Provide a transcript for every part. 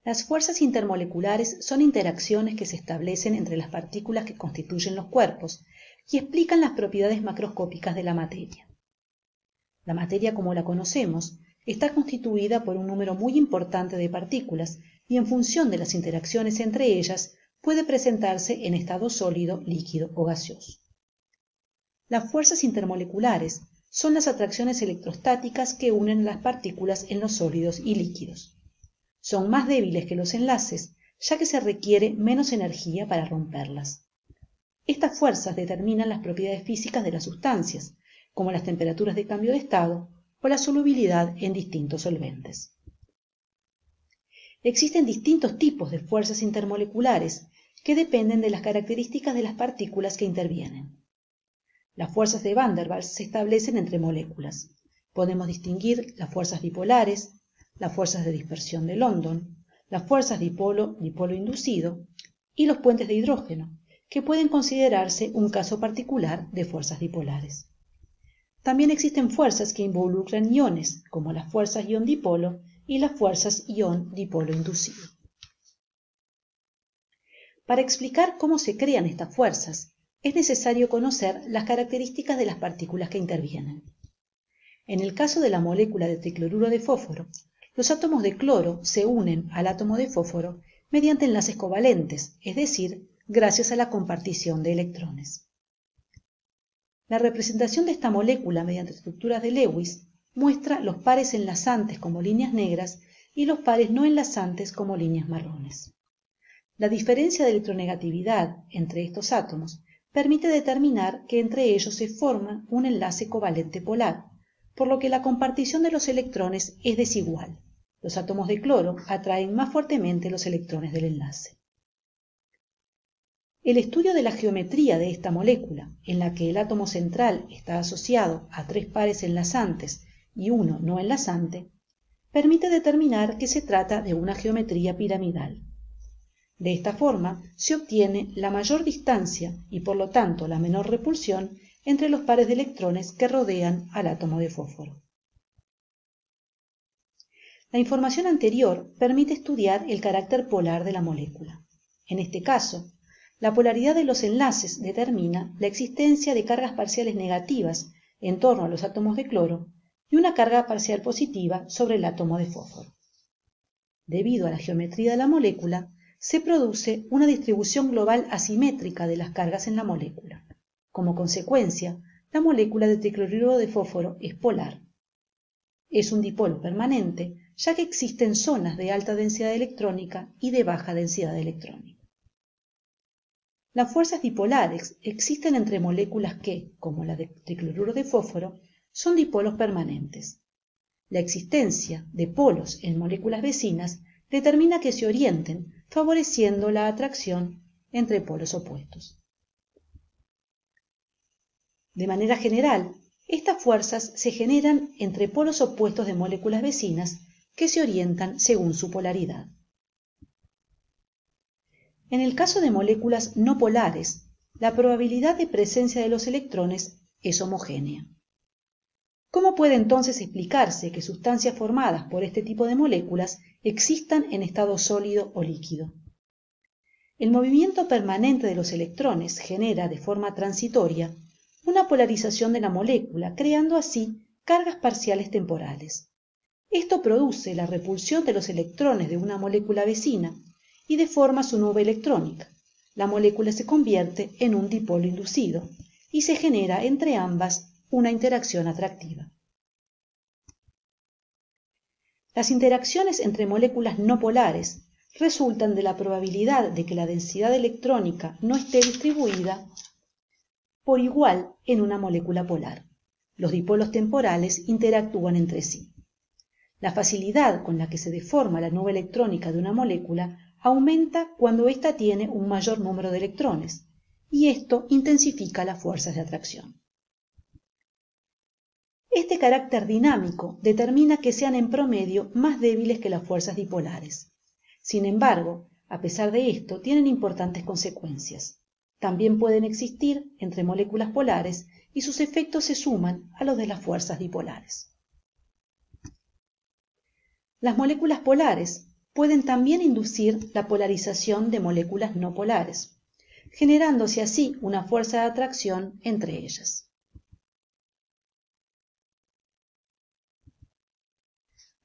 Las fuerzas intermoleculares son interacciones que se establecen entre las partículas que constituyen los cuerpos y explican las propiedades macroscópicas de la materia. La materia como la conocemos está constituida por un número muy importante de partículas y en función de las interacciones entre ellas puede presentarse en estado sólido, líquido o gaseoso. Las fuerzas intermoleculares son las atracciones electrostáticas que unen las partículas en los sólidos y líquidos. Son más débiles que los enlaces, ya que se requiere menos energía para romperlas. Estas fuerzas determinan las propiedades físicas de las sustancias, como las temperaturas de cambio de estado o la solubilidad en distintos solventes. Existen distintos tipos de fuerzas intermoleculares que dependen de las características de las partículas que intervienen. Las fuerzas de Van der Waals se establecen entre moléculas. Podemos distinguir las fuerzas dipolares, las fuerzas de dispersión de London, las fuerzas dipolo inducido y los puentes de hidrógeno, que pueden considerarse un caso particular de fuerzas dipolares. También existen fuerzas que involucran iones, como las fuerzas ion-dipolo y las fuerzas ion-dipolo inducido. Para explicar cómo se crean estas fuerzas, es necesario conocer las características de las partículas que intervienen. En el caso de la molécula de tricloruro de fósforo, los átomos de cloro se unen al átomo de fósforo mediante enlaces covalentes, es decir, gracias a la compartición de electrones. La representación de esta molécula mediante estructuras de Lewis muestra los pares enlazantes como líneas negras y los pares no enlazantes como líneas marrones. La diferencia de electronegatividad entre estos átomos permite determinar que entre ellos se forma un enlace covalente polar, por lo que la compartición de los electrones es desigual. Los átomos de cloro atraen más fuertemente los electrones del enlace. El estudio de la geometría de esta molécula, en la que el átomo central está asociado a 3 pares enlazantes y uno no enlazante, permite determinar que se trata de una geometría piramidal. De esta forma se obtiene la mayor distancia y por lo tanto la menor repulsión entre los pares de electrones que rodean al átomo de fósforo. La información anterior permite estudiar el carácter polar de la molécula. En este caso, la polaridad de los enlaces determina la existencia de cargas parciales negativas en torno a los átomos de cloro y una carga parcial positiva sobre el átomo de fósforo. Debido a la geometría de la molécula, se produce una distribución global asimétrica de las cargas en la molécula. Como consecuencia, la molécula de tricloruro de fósforo es polar. Es un dipolo permanente, ya que existen zonas de alta densidad electrónica y de baja densidad electrónica. Las fuerzas dipolares existen entre moléculas que, como la de tricloruro de fósforo, son dipolos permanentes. La existencia de polos en moléculas vecinas determina que se orienten, favoreciendo la atracción entre polos opuestos. De manera general, estas fuerzas se generan entre polos opuestos de moléculas vecinas que se orientan según su polaridad. En el caso de moléculas no polares, la probabilidad de presencia de los electrones es homogénea. ¿Cómo puede entonces explicarse que sustancias formadas por este tipo de moléculas existan en estado sólido o líquido? El movimiento permanente de los electrones genera de forma transitoria una polarización de la molécula, creando así cargas parciales temporales. Esto produce la repulsión de los electrones de una molécula vecina y deforma su nube electrónica. La molécula se convierte en un dipolo inducido y se genera entre ambas una interacción atractiva. Las interacciones entre moléculas no polares resultan de la probabilidad de que la densidad electrónica no esté distribuida por igual en una molécula polar. Los dipolos temporales interactúan entre sí. La facilidad con la que se deforma la nube electrónica de una molécula aumenta cuando ésta tiene un mayor número de electrones, y esto intensifica las fuerzas de atracción. Este carácter dinámico determina que sean en promedio más débiles que las fuerzas dipolares. Sin embargo, a pesar de esto, tienen importantes consecuencias. También pueden existir entre moléculas polares y sus efectos se suman a los de las fuerzas dipolares. Las moléculas polares pueden también inducir la polarización de moléculas no polares, generándose así una fuerza de atracción entre ellas.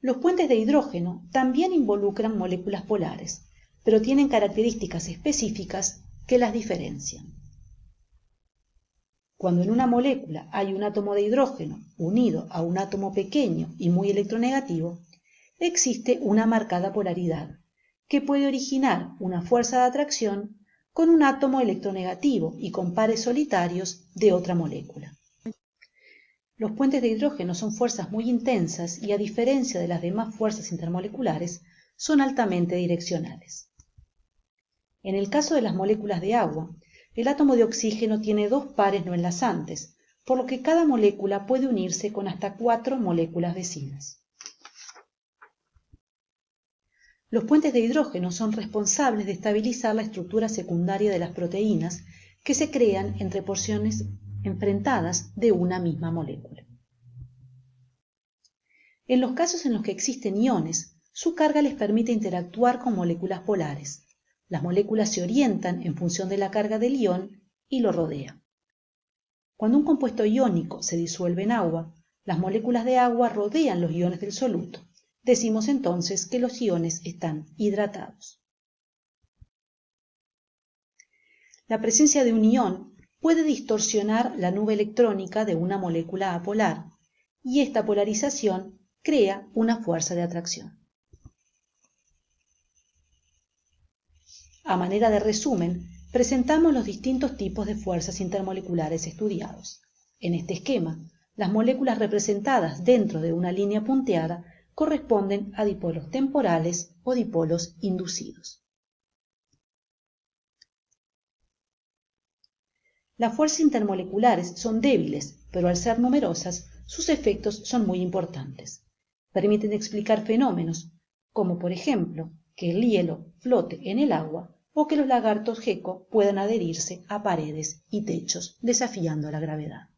Los puentes de hidrógeno también involucran moléculas polares, pero tienen características específicas que las diferencian. Cuando en una molécula hay un átomo de hidrógeno unido a un átomo pequeño y muy electronegativo, existe una marcada polaridad, que puede originar una fuerza de atracción con un átomo electronegativo y con pares solitarios de otra molécula. Los puentes de hidrógeno son fuerzas muy intensas y, a diferencia de las demás fuerzas intermoleculares, son altamente direccionales. En el caso de las moléculas de agua, el átomo de oxígeno tiene 2 pares no enlazantes, por lo que cada molécula puede unirse con hasta 4 moléculas vecinas. Los puentes de hidrógeno son responsables de estabilizar la estructura secundaria de las proteínas que se crean entre porciones enfrentadas de una misma molécula. En los casos en los que existen iones, su carga les permite interactuar con moléculas polares. Las moléculas se orientan en función de la carga del ion y lo rodea. Cuando un compuesto iónico se disuelve en agua, las moléculas de agua rodean los iones del soluto. Decimos entonces que los iones están hidratados. La presencia de un ion puede distorsionar la nube electrónica de una molécula apolar, y esta polarización crea una fuerza de atracción. A manera de resumen, presentamos los distintos tipos de fuerzas intermoleculares estudiados. En este esquema, las moléculas representadas dentro de una línea punteada corresponden a dipolos temporales o dipolos inducidos. Las fuerzas intermoleculares son débiles, pero al ser numerosas, sus efectos son muy importantes. Permiten explicar fenómenos, como por ejemplo, que el hielo flote en el agua o que los lagartos gecko puedan adherirse a paredes y techos desafiando la gravedad.